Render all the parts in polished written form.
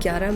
11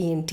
ENT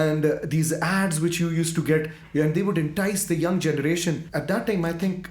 and these ads which you used to get, and they would entice the young generation. At that time, I think,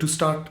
to start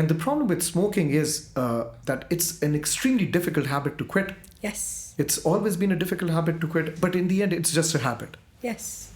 And the problem with smoking is that it's an extremely difficult habit to quit. Yes. It's always been a difficult habit to quit, but in the end, it's just a habit. Yes.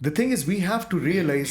the thing is we have to realize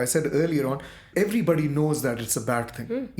I said earlier on, everybody knows that it's a bad thing.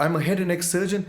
I'm a head and neck surgeon,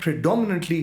predominantly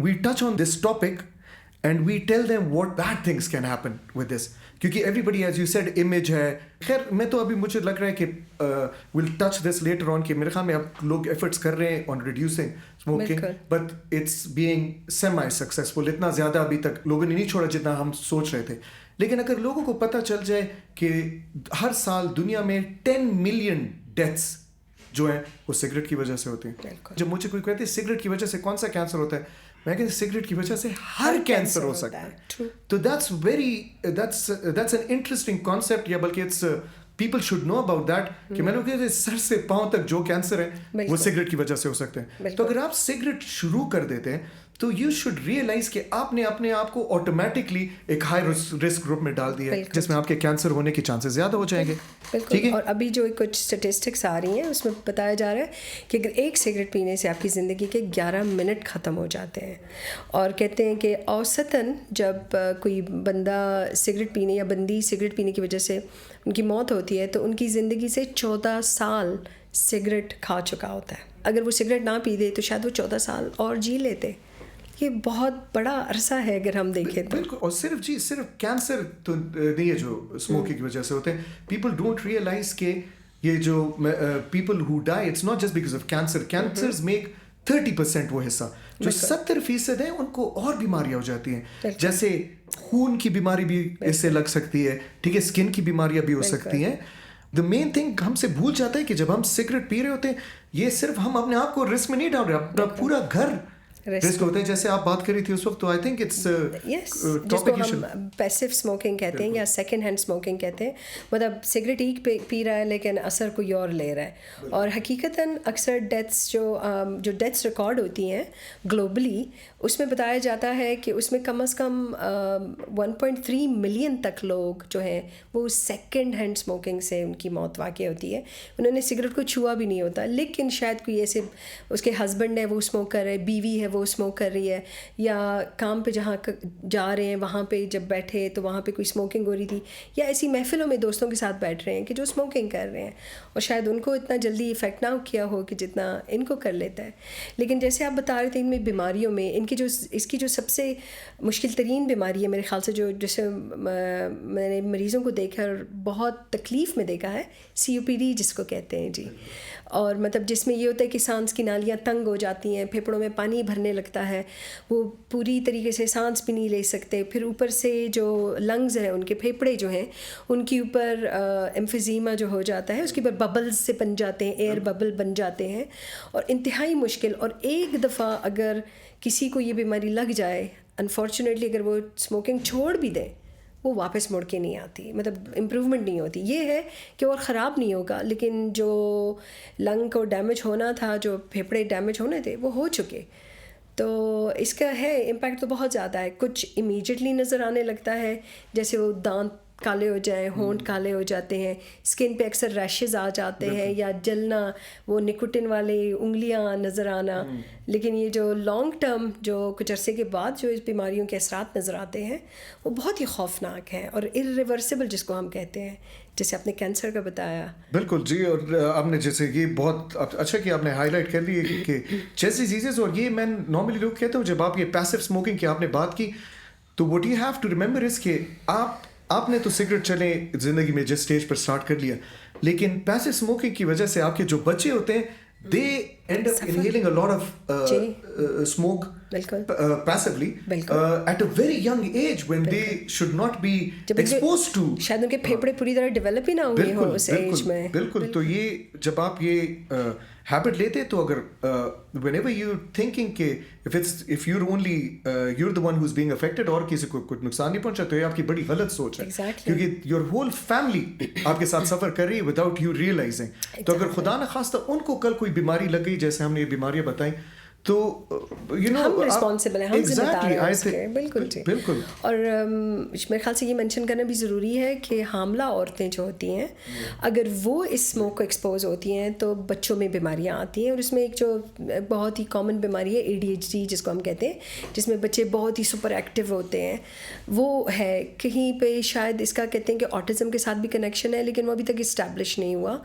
we touch on this topic and we tell them what bad things can happen with this. کیونکہ everybody as you said image ہے. خیر میں تو ابھی مجھے لگ رہا ہے کہ will touch this later on کہ میرے خیال میں اب لوگ ایفرٹس کر رہے ہیں on reducing smoking, but it's being semi successful. اتنا زیادہ ابھی تک لوگوں نے نہیں چھوڑا جتنا ہم سوچ رہے تھے. لیکن اگر لوگوں کو پتہ چل جائے کہ ہر سال دنیا میں 10 ملین ڈیتھس جو ہیں وہ سگریٹ کی وجہ سے ہوتے ہیں. جب مجھے کوئی کہتے ہیں سگریٹ کی وجہ سے کون سا کینسر ہوتا ہے, میں کہتے ہیں سگریٹ کی وجہ سے ہر کینسر ہو سکتا ہے. تو that's an interesting concept, یا بلکہ it's people should know about that کہ میں نے کہتے ہیں سر سے پاؤں تک جو کینسر ہے وہ سگریٹ کی وجہ سے ہو سکتے ہیں. تو اگر آپ سگریٹ شروع کر دیتے ہیں تو یو شوڈ ریئلائز کہ آپ نے اپنے آپ کو آٹومیٹکلی ایک ہائی رسک گروپ میں ڈال دیا ہے, جس میں آپ کے کینسر ہونے کے چانسز زیادہ ہو جائیں گے. بالکل. اور ابھی جو کچھ اسٹیٹسٹکس آ رہی ہیں اس میں بتایا جا رہا ہے کہ اگر ایک سگریٹ پینے سے آپ کی زندگی کے 11 منٹ ختم ہو جاتے ہیں. اور کہتے ہیں کہ اوسطاً جب کوئی بندہ سگریٹ پینے یا بندی سگریٹ پینے کی وجہ سے ان کی موت ہوتی ہے تو ان کی زندگی سے 14 سال سگریٹ کھا چکا ہوتا ہے. اگر وہ سگریٹ نہ پی دے تو شاید وہ 14 سال اور جی لیتے. یہ بہت بڑا عرصہ ہے اگر ہم دیکھیں تو. بالکل. اور صرف کینسر تو نہیں ہے جو اسموکنگ کی وجہ سے ہوتے ہیں. پیپل ڈونٹ ریئلائز کہ یہ جو people who die it's not just because of cancer. Cancers make 30% وہ حصہ, جو 70% ہیں ان کو اور بیماریاں ہو جاتی ہیں, جیسے خون کی بیماری بھی اس سے لگ سکتی ہے, ٹھیک ہے, اسکن کی بیماریاں بھی ہو سکتی ہیں. دا مین تھنگ ہم سے بھول جاتا ہے کہ جب ہم سگریٹ پی رہے ہوتے ہیں یہ صرف ہم اپنے آپ کو رسک میں نہیں ڈال رہے, اپنا پورا گھر رسک ہوتے ہیں. جیسے آپ بات کر رہی تھی اس وقت, تو آئی تھنک اٹس جس کو ہم پیسو اسموکنگ کہتے ہیں یا سیکنڈ ہینڈ اسموکنگ کہتے ہیں, مطلب سگریٹ ایک پی رہا ہے لیکن اثر کوئی اور لے رہا ہے. اور حقیقتاً اکثر ڈیتھس جو ڈیتھس ریکارڈ ہوتی ہیں گلوبلی, اس میں بتایا جاتا ہے کہ اس میں کم از کم 1.3 ملین تک لوگ جو ہیں وہ سیکنڈ ہینڈ اسموکنگ سے ان کی موت واقع ہوتی ہے. انہوں نے سگریٹ کو چھوا بھی نہیں ہوتا, لیکن شاید کوئی ایسے اس کے ہسبینڈ ہے وہ اسموکر ہے, بیوی ہے وہ اسموک کر رہی ہے, یا کام پہ جہاں جا رہے ہیں وہاں پہ جب بیٹھے تو وہاں پہ کوئی اسموکنگ ہو رہی تھی, یا ایسی محفلوں میں دوستوں کے ساتھ بیٹھ رہے ہیں کہ جو اسموکنگ کر رہے ہیں, اور شاید ان کو اتنا جلدی افیکٹ نہ کیا ہو کہ جتنا ان کو کر لیتا ہے. لیکن جیسے آپ بتا رہے تھے ان میں بیماریوں میں اس کی جو سب سے مشکل ترین بیماری ہے میرے خیال سے, جو جیسے میں نے مریضوں کو دیکھا اور بہت تکلیف میں دیکھا ہے, COPD جس کو کہتے ہیں جی. اور مطلب جس میں یہ ہوتا ہے کہ سانس کی نالیاں تنگ ہو جاتی ہیں, پھیپھڑوں میں پانی بھرنے لگتا ہے, وہ پوری طریقے سے سانس بھی نہیں لے سکتے. پھر اوپر سے جو لنگز ہیں ان کے پھیپھڑے جو ہیں ان کے اوپر ایمفیزیما جو ہو جاتا ہے, اس کے اوپر ببلز سے بن جاتے ہیں, ایئر ببل بن جاتے ہیں, اور انتہائی مشکل. اور ایک دفعہ اگر کسی کو یہ بیماری لگ جائے, انفارچونیٹلی اگر وہ اسموکنگ چھوڑ بھی دیں, وہ واپس مڑ کے نہیں آتی, مطلب امپرومنٹ نہیں ہوتی. یہ ہے کہ اور خراب نہیں ہوگا, لیکن جو لنگ کو ڈیمیج ہونا تھا, جو پھیپھڑے ڈیمیج ہونے تھے وہ ہو چکے. تو اس کا ہے امپیکٹ تو بہت زیادہ ہے. کچھ امیجیٹلی نظر آنے لگتا ہے, جیسے وہ دانت کالے ہو جائیں, ہونٹ کالے ہو جاتے ہیں, اسکن پہ اکثر ریشز آ جاتے ہیں, یا جلنا, وہ نکوٹن والی انگلیاں نظر آنا. لیکن یہ جو لانگ ٹرم جو کچھ عرصے کے بعد جو اس بیماریوں کے اثرات نظر آتے ہیں وہ بہت ہی خوفناک ہیں اور irreversible جس کو ہم کہتے ہیں, جیسے آپ نے کینسر کا بتایا. بالکل جی. اور آپ نے جیسے یہ بہت اچھا کہ آپ نے ہائی لائٹ کر لی کہ جیسی چیزیں, اور یہ میں نارملی لوگ کہتے ہوں جب آپ یہ پیسو اسموکنگ کی آپ نے بات کی, تو what you have to remember is کہ آپ نے تو سگریٹ چلے زندگی میں جس اسٹیج پر اسٹارٹ کر لیا, لیکن پیسو اسموکنگ کی وجہ سے آپ کے جو بچے ہوتے ہیں they end up inhaling a lot of smoke passively at a very young age when they should not be exposed to. شاید ان کے پھیپھڑے پوری طرح ڈیولپ ہی نہ ہوئے ہوں اس ایج میں. بالکل. تو یہ جب آپ یہ ہیبٹ لیتے تو اگر whenever you're thinking کہ if you're only you're the one who's being affected اور کسی کو کچھ نقصان نہیں پہنچا, تو یہ آپ کی بڑی غلط سوچ ہے, کیونکہ your whole family آپ کے ساتھ سفر کر رہی ہے without you realizing. تو اگر خدا نخواستہ ان کو کل کوئی بیماری لگ گئی, جیسے ہم نے یہ بیماریاں بتائیں, تو ہم رسپانسبل ہیں, ہم ذمہ دار ہیں اس کے. بالکل جی. بالکل. اور میرے خیال سے یہ مینشن کرنا بھی ضروری ہے کہ حاملہ عورتیں جو ہوتی ہیں اگر وہ اس اسموک کو ایکسپوز ہوتی ہیں تو بچوں میں بیماریاں آتی ہیں. اور اس میں ایک جو بہت ہی کامن بیماری ہے ADHD جس کو ہم کہتے ہیں, جس میں بچے بہت ہی سپر ایکٹیو ہوتے ہیں, وہ ہے. کہیں پہ شاید اس کا کہتے ہیں کہ آٹزم کے ساتھ بھی کنیکشن ہے, لیکن وہ ابھی تک اسٹیبلش نہیں ہوا.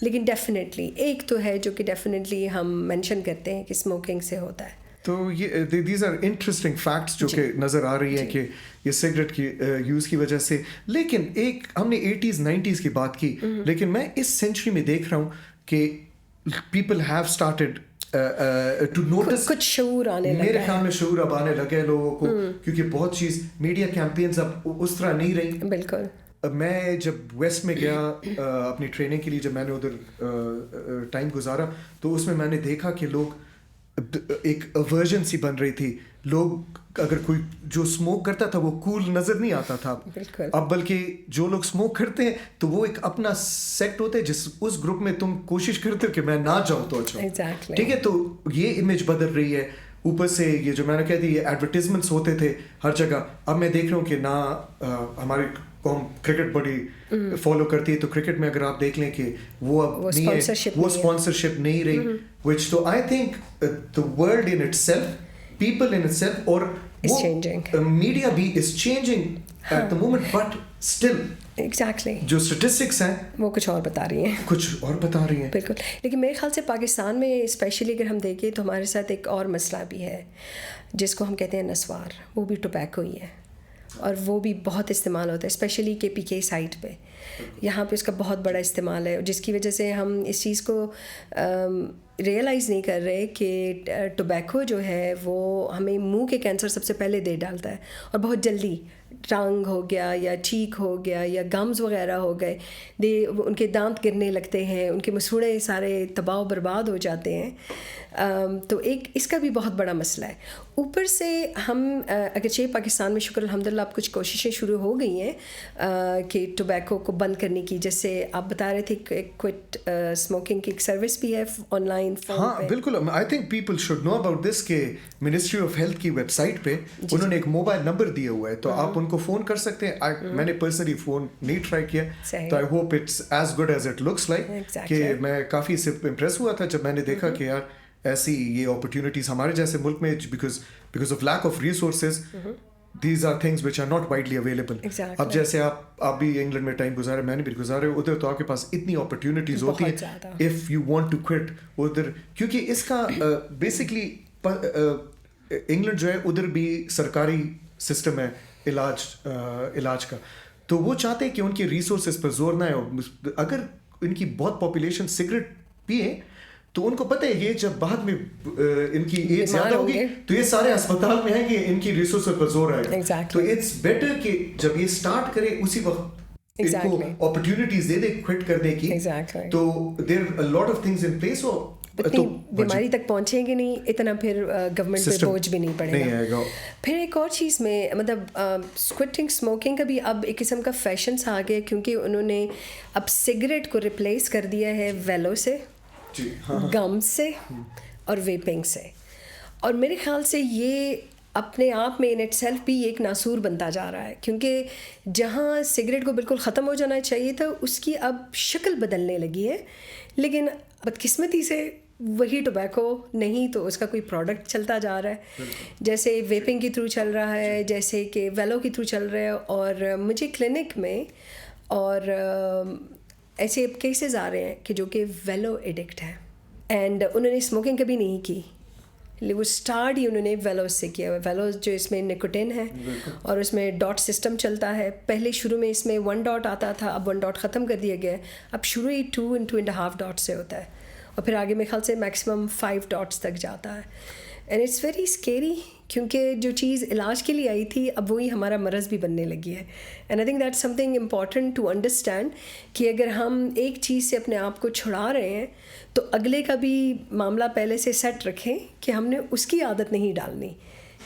لیکن ڈیفینیٹلی ایک تو ہے جو کہ ڈیفینیٹلی ہم مینشن کرتے ہیں کہ اسموکنگ سے ہوتا ہے. تو یہ دیز آر انٹرسٹنگ فیکٹس جو کہ نظر آ رہی ہیں کہ یہ سگریٹ کی یوز کی وجہ سے. لیکن ایک ہم نے 80s 90s کی بات کی, لیکن میں اس سینچری میں دیکھ رہا ہوں کہ people have started to notice, کچھ شعور آنے لگا, میرے خیال میں شعور اب آنے لگے لوگوں کو, کیونکہ بہت چیز میڈیا کیمپینز اب اس طرح نہیں رہی. بالکل. میں جب ویسٹ میں گیا اپنی ٹریننگ کے لیے, جب میں نے ادھر ٹائم گزارا, تو اس میں میں نے دیکھا کہ لوگ ایک ایورجنسی بن رہی تھی. لوگ اگر کوئی جو اسموک کرتا تھا وہ کول نظر نہیں آتا تھا اب, بلکہ جو لوگ اسموک کرتے ہیں تو وہ ایک اپنا سیکٹ ہوتا ہے جس اس گروپ میں تم کوشش کرتے ہو کہ میں نہ جاؤں تو اچھا, ٹھیک ہے. تو یہ امیج بدل رہی ہے. اوپر سے یہ جو میں نے کہہ دی یہ ایڈورٹیزمنٹس ہوتے تھے ہر جگہ, اب میں دیکھ رہا ہوں کہ نہ ہماری قوم کرکٹ بڑی فالو کرتی ہے, تو کرکٹ میں اگر آپ دیکھ لیں کہ وہ اب نہیں ہے, وہ اسپانسرشپ نہیں رہی, which تو I think the world in itself, people in itself, اور media بھی is changing at the moment, but still exactly جو اسٹیٹسٹکس ہیں وہ کچھ اور بتا رہی ہیں, کچھ اور بتا رہی ہیں. بالکل. لیکن میرے خیال سے پاکستان میں اسپیشلی اگر ہم دیکھیں تو ہمارے ساتھ ایک اور مسئلہ بھی ہے جس کو ہم کہتے ہیں نسوار, وہ بھی ٹوبیکو ہی ہے, اور وہ بھی بہت استعمال ہوتا ہے اسپیشلی کے پی کے سائٹ پہ. یہاں پہ اس کا بہت بڑا استعمال ہے, جس کی وجہ سے ہم اس چیز کو ریئلائز نہیں کر رہے کہ ٹوبیکو جو ہے وہ ہمیں منہ کے کینسر سب سے پہلے دے ڈالتا ہے, اور بہت جلدی ٹانگ ہو گیا یا چیک ہو گیا یا گمز وغیرہ ہو گئے, ان کے دانت گرنے لگتے ہیں, ان کے مسوڑے سارے تباہ و برباد ہو جاتے ہیں. تو ایک اس کا بھی بہت بڑا مسئلہ ہے. اوپر سے ہم اگرچہ پاکستان میں شکر الحمدللہ اب کچھ کوششیں شروع ہو گئی ہیں کہ ٹوبیکو کو بند کرنے کی, جیسے آپ بتا رہے تھے کوئٹ اسموکنگ کی ایک سروس بھی ہے آن لائن. ہاں بالکل. I think people should know about this کہ منسٹری آف ہیلتھ کی ویب سائٹ پہ انہوں نے ایک موبائل نمبر دیا ہوا ہے, تو آپ ان کو فون کر سکتے ہیں. میں نے پرسنلی فون نہیں ٹرائی کیا, تو I hope it's as good as it looks like, کہ میں کافی اس سے امپریس ہوا تھا جب میں نے دیکھا کہ یار ایسی یہ اپرچونیٹیز ہمارے جیسے ملک میں because of lack of resources these are things which are not widely available. اب جیسے آپ بھی انگلینڈ میں ٹائم گزارے, میں نے بھی گزارے, ادھر تو آپ کے پاس اتنی اپرچونیٹیز ہوتی ہیں if you want to quit ادھر, کیونکہ اس کا بیسکلی انگلینڈ جو ہے ادھر بھی سرکاری سسٹم ہے علاج کا, تو وہ چاہتے ہیں کہ ان کے ریسورسز پر زور نہ ہے. اگر ان کی بہت پاپولیشن سگریٹ پیے تو ان کو پتہ ہے یہ جب بعد میں ان کی ایج زیادہ ہوگی تو یہ سارے اسپتال میں ہیں کہ ان کی ریسورسز پر زور آئے گا. تو اٹس بیٹر کہ جب یہ سٹارٹ کرے اسی وقت ان کو اپرچونیٹیز دے دے کوئٹ کرنے کی. تو there are a lot of things in place. اتنی بیماری تک پہنچیں گے نہیں اتنا, پھر گورنمنٹ پہ بوجھ بھی نہیں پڑے گا. پھر ایک اور چیز میں مطلب کوئٹنگ اسموکنگ کا بھی اب ایک قسم کا فیشن سا آ گیا, کیونکہ انہوں نے اب سگریٹ کو ریپلیس کر دیا ہے ویلو سے, گم سے اور ویپنگ سے. اور میرے خیال سے یہ اپنے آپ میں ان اٹ سیلف بھی ایک ناسور بنتا جا رہا ہے, کیونکہ جہاں سگریٹ کو بالکل ختم ہو جانا چاہیے تھا اس کی اب شکل بدلنے لگی ہے. لیکن بدقسمتی سے وہی ٹوبیکو نہیں تو اس کا کوئی پروڈکٹ چلتا جا رہا ہے, جیسے ویپنگ کے تھرو چل رہا ہے, جیسے کہ ویلو کے تھرو چل رہا ہے. اور مجھے کلینک میں اور ایسے کیسز آ رہے ہیں کہ جو کہ ویلو ایڈکٹ ہے, اینڈ انہوں نے اسموکنگ کبھی نہیں کی, وہ اسٹارٹ ہی انہوں نے ویلوز سے کیا ہوا. ویلوز جو اس میں نکوٹین ہے اور اس میں ڈاٹ سسٹم چلتا ہے. پہلے شروع میں اس میں 1 ڈاٹ آتا تھا, اب 1 ڈاٹ ختم کر دیا گیا ہے. اب شروع ہی 2 and 2.5 ڈاٹ سے ہوتا ہے, اور پھر آگے میرے خیال سے میکسیمم 5 ڈاٹس تک جاتا ہے. اینڈ اٹس ویری اسکیری, کیونکہ جو چیز علاج کے لیے آئی تھی اب وہی ہمارا مرض بھی بننے لگی ہے. And I think that something important to understand کہ اگر ہم ایک چیز سے اپنے آپ کو چھڑا رہے ہیں تو اگلے کا بھی معاملہ پہلے سے سیٹ رکھیں کہ ہم نے اس کی عادت نہیں ڈالنی.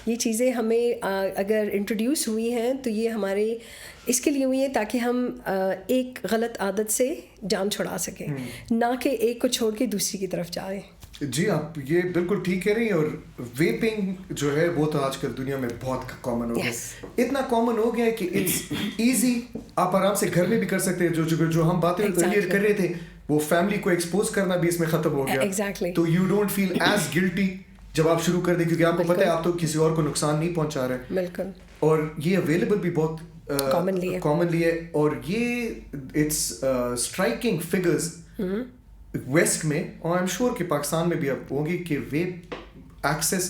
یہ چیزیں ہمیں اگر انٹروڈیوس ہوئی ہیں تو یہ ہمارے اس کے لیے ہوئی ہیں تاکہ ہم ایک غلط عادت سے جان چھڑا سکیں, نہ کہ ایک کو چھوڑ کے دوسری کی طرف جائیں. جی آپ یہ بالکل ٹھیک کہہ رہی ہیں. اور ویپنگ جو ہے وہ تو آج کل دنیا میں بہت کامن ہو گیا, اتنا کامن ہو گیا ہے کہ اٹس ایزی, آپ آرام سے گھر میں بھی کر سکتے ہیں. جو ہم باتیں ارلیئر کر رہے تھے وہ فیملی کو ایکسپوز کرنا بھی اس میں ختم ہو گیا. تو یو ڈونٹ فیل ایز گلٹی جب آپ شروع کر دیں, کیونکہ آپ کو پتہ ہے آپ تو کسی اور کو نقصان نہیں پہنچا رہے. بالکل. اور یہ اویلیبل بھی بہت کامنلی ہے. اور یہ اٹس اسٹرائکنگ فگرز ویسٹ میں, اور آئی ایم شیور کہ پاکستان میں بھی اب ہوں گی, کہ weep access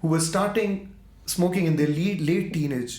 who were starting smoking in their late teenage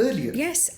earlier. Yes,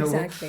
exactly.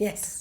Yes.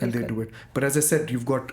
and they do it. But as I said, you've got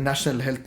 national health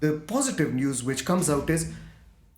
The positive news which comes out is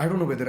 I don't know whether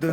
the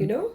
you know?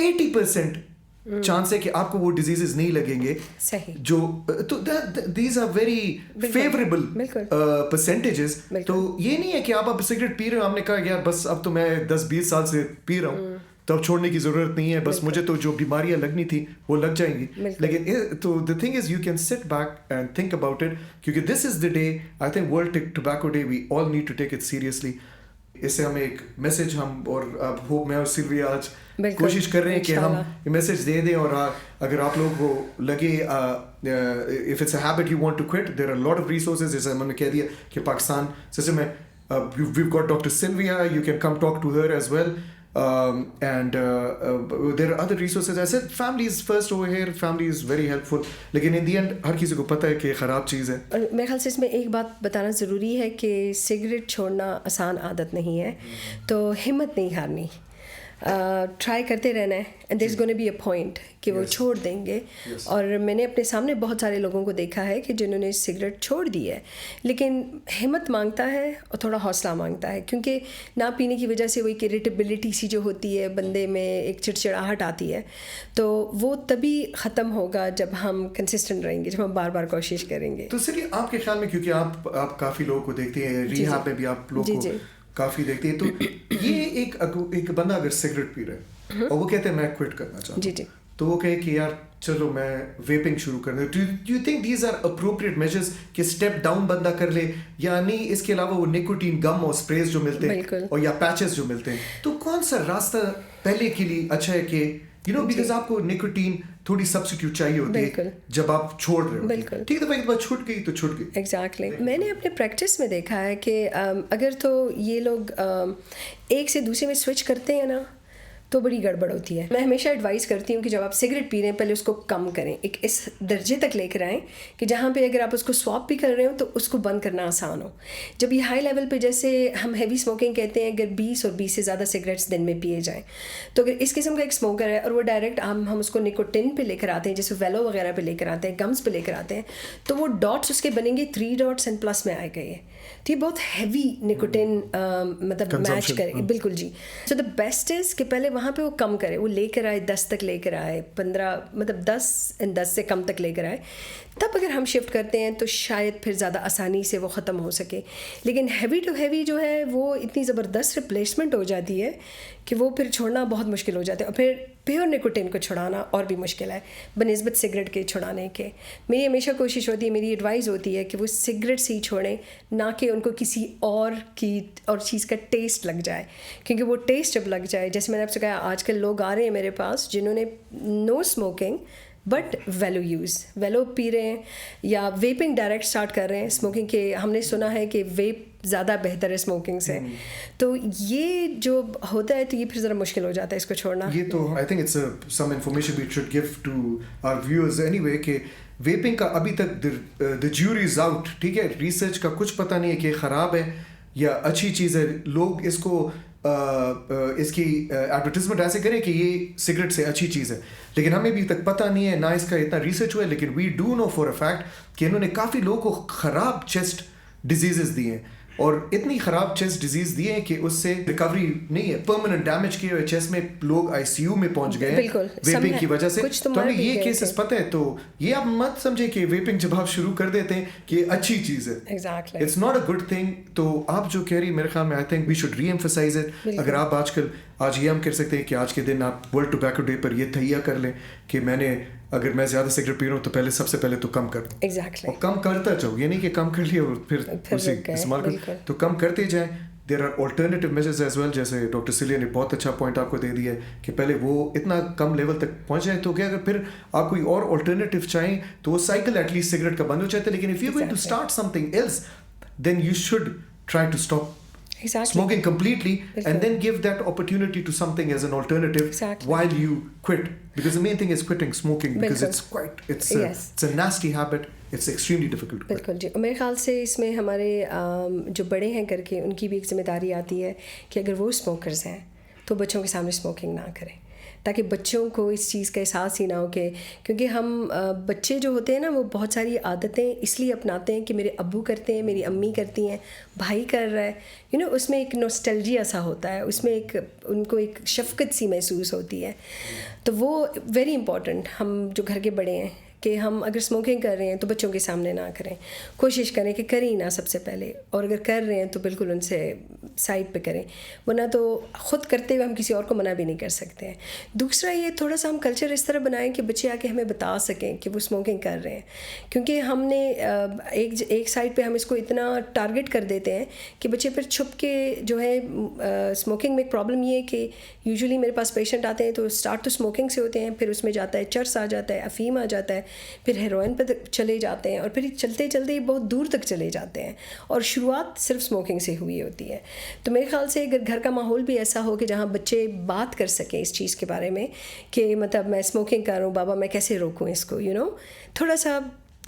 80% chance ہے کہ آپ کو وہ diseases نہیں لگیں گے صحیح جو تو these are very favourable percentages. تو یہ نہیں ہے کہ آپ اب سگریٹ پی رہے ہو, آپ نے کہا یار بس اب تو میں 10-20 سال سے پی رہا ہوں تو اب چھوڑنے کی ضرورت نہیں ہے, بس مجھے تو جو بیماریاں لگنی تھی وہ لگ جائیں گی. لیکن تو the thing is you can sit back and think about it, کیونکہ this is the day, I think World Tobacco Day, we all need to take it seriously. اس سے ہمیں ایک میسج ہم اور ہوپ میں اور سلویا آج کوشش کر رہے ہیں کہ ہم یہ میسج دے دیں, اور اگر آپ لوگوں کو لگے if it's a habit you want to quit, there are a lot of resources. جیسے ہم نے کہہ دیا کہ پاکستان جیسے میں we've got Dr. Sylvia, you can come talk to her as well. And there are other resources. I said family is first over here, family is very helpful, لیکن in the end ہر کسی کو پتہ ہے کہ خراب چیز ہے. اور میرے خیال سے اس میں ایک بات بتانا ضروری ہے کہ سگریٹ چھوڑنا آسان عادت نہیں ہے, تو ہمت نہیں ہارنی, ٹرائی کرتے رہنا ہے, and there is gonna be a point کہ وہ چھوڑ دیں گے. اور میں نے اپنے سامنے بہت سارے لوگوں کو دیکھا ہے کہ جنہوں نے سگریٹ چھوڑ دی ہے, لیکن ہمت مانگتا ہے اور تھوڑا حوصلہ مانگتا ہے, کیونکہ نہ پینے کی وجہ سے وہ ایک اریٹیبلٹی سی جو ہوتی ہے بندے میں, ایک چڑچڑاہٹ آتی ہے, تو وہ تبھی ختم ہوگا جب ہم کنسسٹنٹ رہیں گے, جب ہم بار بار کوشش کریں گے. تو سر آپ کے خیال میں, کیونکہ آپ کافی لوگوں کو دیکھتے ہیں, ریہاب میں بھی آپ لوگ کو کافی دیکھتے ہیں, تو یہ ایک بندہ اگر سگریٹ پی رہا ہے اور وہ کہتے ہیں میں کوئٹ کرنا چاہتا ہوں, تو وہ کہے کہ یار چلو میں ویپنگ شروع کر دوں, do you think these are appropriate measures کہ اسٹیپ ڈاؤن بندہ کر لے, یا نہیں اس کے علاوہ وہ نیکوٹین گم اور اسپریز جو ملتے ہیں اور یا پیچز جو ملتے ہیں, تو کون سا راستہ پہلے کے لیے اچھا ہے کہ بیکاز آپ کو نیکوٹین تھوڑی سبسٹیٹیوٹ چاہیے ہوتی ہے جب آپ چھوڑ رہے ہو, ٹھیک ہے, ایک بار چھوٹ گئی تو چھوٹ گئی. ایگزیکٹلی. میں نے اپنے پریکٹس میں دیکھا ہے کہ اگر تو یہ لوگ ایک سے دوسرے میں سوئچ کرتے ہیں نا تو بڑی گڑبڑ ہوتی ہے. میں ہمیشہ ایڈوائز کرتی ہوں کہ جب آپ سگریٹ پی رہے ہیں پہلے اس کو کم کریں, ایک اس درجے تک لے کر آئیں کہ جہاں پہ اگر آپ اس کو سواپ بھی کر رہے ہو تو اس کو بند کرنا آسان ہو. جب یہ ہائی لیول پہ, جیسے ہم ہیوی اسموکنگ کہتے ہیں, اگر 20 اور 20 سے زیادہ سگریٹس دن میں پیے جائیں, تو اگر اس قسم کا ایک اسموکر ہے اور وہ ڈائریکٹ ہم اس کو نیکوٹین پہ لے کر آتے ہیں, جیسے ویلو وغیرہ پہ لے کر آتے ہیں, گمس پہ لے کر آتے ہیں, تو وہ ڈاٹس اس کے بنیں گے 3 ڈاٹس اینڈ پلس میں آئے گئے, تو یہ بہت ہیوی نیکوٹین مطلب میچ کرے. بالکل جی. سو دا بیسٹ از کہ پہلے وہاں پہ وہ کم کرے, وہ لے کر آئے 10 تک لے کر آئے, 15 مطلب 10 سے کم تک لے کر آئے, تب اگر ہم شفٹ کرتے ہیں تو شاید پھر زیادہ آسانی سے وہ ختم ہو سکے. لیکن ہیوی ٹو ہیوی جو ہے وہ اتنی زبردست ریپلیسمنٹ ہو جاتی ہے کہ وہ پھر چھوڑنا بہت مشکل ہو جاتا ہے, اور پھر پیور نیکوٹین کو چھڑانا اور بھی مشکل ہے بنسبت سگریٹ کے چھڑانے کے. میری ہمیشہ کوشش ہوتی ہے, میری ایڈوائز ہوتی ہے کہ وہ سگریٹ سے ہی چھوڑیں, نہ کہ ان کو کسی اور چیز کا ٹیسٹ لگ جائے, کیونکہ وہ ٹیسٹ جب لگ جائے, جیسے میں نے آپ سے کہا آج کل لوگ آ رہے ہیں میرے پاس جنہوں نے نو اسموکنگ بٹ ویلو پی رہے ہیں یا ویپنگ ڈائریکٹ اسٹارٹ کر رہے ہیں اسموکنگ کے. ہم نے سنا ہے کہ ویپ زیادہ بہتر ہے اسموکنگ سے, تو یہ جو ہوتا ہے تو یہ پھر ذرا مشکل ہو جاتا ہے اس کو چھوڑنا. یہ تو I think it's some information we should give to our viewers anyway, کہ ویپنگ کا ابھی تک دا جیوری از آؤٹ, ٹھیک ہے, ریسرچ کا کچھ پتہ نہیں ہے کہ خراب ہے یا اچھی چیز ہے. لوگ اس کی ایڈورٹیزمنٹ ایسے کریں کہ یہ سگریٹ سے اچھی چیز ہے, لیکن ہمیں بھی تک پتہ نہیں ہے, نہ اس کا اتنا ریسرچ ہوا ہے. لیکن we do know for a fact کہ انہوں نے کافی لوگوں کو خراب چیسٹ ڈیزیزز دیے ہیں, اور اتنی خراب چیسٹ ڈیزیز دیے ہیں کہ اس سے ریکوری نہیں ہے, پرماننٹ ڈیمیج کیے ہوئے چیسٹ میں لوگ آئی سی یو میں پہنچ گئے ہیں ویپنگ کی وجہ سے. تو ہمیں یہ کیسز پتہ ہے, تو یہ آپ مت سمجھے کہ ویپنگ جب آپ شروع کر دیتے ہیں کہ یہ اچھی چیز ہے, it's not a good thing. تو آپ جو کہہ رہی میرے خیال میں I think we should reemphasise it. اگر آپ آج یہ ہم کر سکتے ہیں کہ آج کے دن آپ ورلڈ ٹوبیکو ڈے پر یہ تہیہ کر لیں کہ اگر میں زیادہ سگریٹ پی رہا ہوں تو پہلے سب سے پہلے تو کم کر دوں, اور کم کرتا جاؤ, یہ نہیں کہ کم کر لیا اور پھر اسی استعمال کر, تو کم کرتے جائیں. There are alternative measures as well, جیسے ڈاکٹر سلیا نے بہت اچھا پوائنٹ آپ کو دے دیا ہے کہ پہلے وہ اتنا کم لیول تک پہنچ جائے, تو کیا اگر پھر آپ کوئی اور آلٹرنیٹیو چاہیں تو وہ سائیکل ایٹ لیسٹ سگریٹ کا بند ہو جاتا ہے. لیکن if you going to start something else then you should try to stop smoking completely and then give that opportunity to something as an alternative while you quit, because the main thing is quitting smoking, because it's a nasty habit, it's extremely difficult to quit. بالکل جی. میرے خیال سے اس میں ہمارے جو بڑے ہیں کر کے ان کی بھی ایک ذمہ داری آتی ہے کہ اگر وہ اسموکرز ہیں تو بچوں کے سامنے اسموکنگ نہ کریں, تاکہ بچوں کو اس چیز کا احساس ہی نہ ہو کہ کیونکہ ہم بچے جو ہوتے ہیں نا وہ بہت ساری عادتیں اس لیے اپناتے ہیں کہ میرے ابو کرتے ہیں, میری امی کرتی ہیں, بھائی کر رہا ہے, اس میں ایک نوسٹلجیا سا ہوتا ہے, اس میں ایک ان کو ایک شفقت سی محسوس ہوتی ہے. تو وہ ویری امپورٹنٹ, ہم جو گھر کے بڑے ہیں کہ ہم اگر اسموکنگ کر رہے ہیں تو بچوں کے سامنے نہ کریں, کوشش کریں کہ کریں نہ سب سے پہلے, اور اگر کر رہے ہیں تو بالکل ان سے سائڈ پہ کریں, ورنہ تو خود کرتے ہوئے ہم کسی اور کو منع بھی نہیں کر سکتے ہیں. دوسرا یہ تھوڑا سا ہم کلچر اس طرح بنائیں کہ بچے آ کے ہمیں بتا سکیں کہ وہ اسموکنگ کر رہے ہیں, کیونکہ ہم نے ایک سائڈ پہ ہم اس کو اتنا ٹارگٹ کر دیتے ہیں کہ بچے پھر چھپ کے جو ہے اسموکنگ میں ایک پرابلم یہ ہے کہ یوزلی میرے پاس پیشنٹ آتے ہیں تو اسٹارٹ تو اسموکنگ سے ہوتے ہیں, پھر اس میں جاتا ہے چرس آ جاتا ہے, افیم آ جاتا ہے, پھر ہیروئن پہ چلے جاتے ہیں, اور پھر چلتے چلتے بہت دور تک چلے جاتے ہیں, اور شروعات صرف اسموکنگ سے ہوئی ہوتی ہے. تو میرے خیال سے اگر گھر کا ماحول بھی ایسا ہو کہ جہاں بچے بات کر سکیں اس چیز کے بارے میں کہ مطلب میں اسموکنگ کر رہا ہوں, بابا میں کیسے روکوں اس کو, تھوڑا سا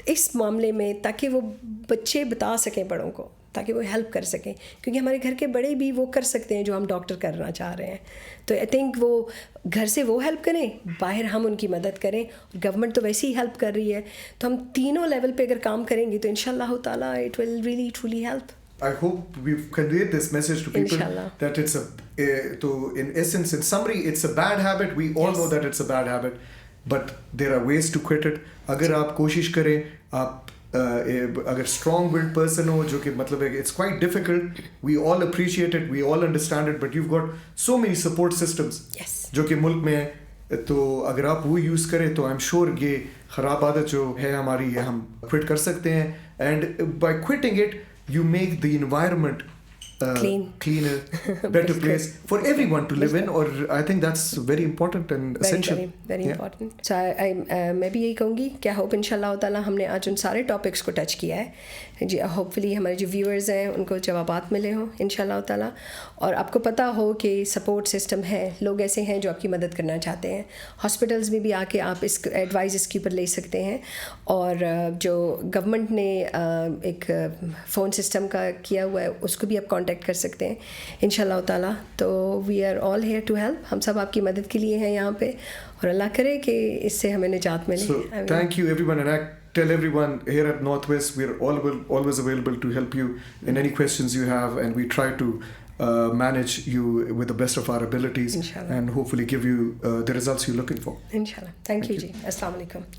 اس معاملے میں, تاکہ وہ بچے بتا سکیں بڑوں کو, تاکہ وہ ہیلپ کر سکیں, کیونکہ ہمارے گھر کے بڑے بھی وہ کر سکتے ہیں جو ہم ڈاکٹر کرنا چاہ رہے ہیں. تو آئی تھنک وہ گھر سے وہ ہیلپ کریں, باہر ہم ان کی مدد کریں, گورنمنٹ تو ویسے ہی ہیلپ کر رہی ہے, تو ہم تینوں لیول پہ اگر کام کریں گے تو انشاءاللہ تعالیٰ it will really truly help. I hope we've conveyed this message to people Inshallah. that it's in essence, in summary, it's a bad habit. We all know that it's a bad habit, but there are ways to quit it. اگر آپ کوشش کریں, آپ اگر strong willed person ہو, جو کہ مطلب ہے it's quite difficult, we all appreciate it, we all understand it, but you've got so many support systems جو کہ ملک میں ہیں, تو اگر آپ وہ یوز کریں تو آئی ایم شیور یہ خراب عادت جو ہے ہماری یہ ہم quit کر سکتے ہیں. And by quitting it, you make the environment cleaner, better place for everyone to live in, or I think that's very important and essential. Very important. So میں بھی یہی کہوں گی کہ ہوپ انشاءاللہ تعالیٰ ہم نے آج ان سارے ٹاپکس کو ٹچ کیا ہے جی. ہوپفلی ہمارے جو ویورز ہیں ان کو جوابات ملے ہوں انشاءاللہ تعالیٰ, اور آپ کو پتہ ہو کہ سپورٹ سسٹم ہے, لوگ ایسے ہیں جو آپ کی مدد کرنا چاہتے ہیں. ہاسپٹلس میں بھی آ کے آپ اس ایڈوائز اس کے اوپر لے سکتے ہیں, اور جو گورنمنٹ نے ایک فون سسٹم کا کیا ہوا ہے اس کو بھی آپ کانٹیکٹ کر سکتے ہیں انشاءاللہ تعالیٰ. تو we are all here to help, ہم سب آپ کی مدد کے لیے ہیں یہاں پہ, اور اللہ کرے کہ اس سے ہمیں نجات ملے. So thank you everyone, and I tell everyone here at Northwest we're always available to help you in any questions you have, and we try to manage you with the best of our abilities, Inshallah. and hopefully give you the results you're looking for. Inshallah. Thank you ji. Assalamu alaikum.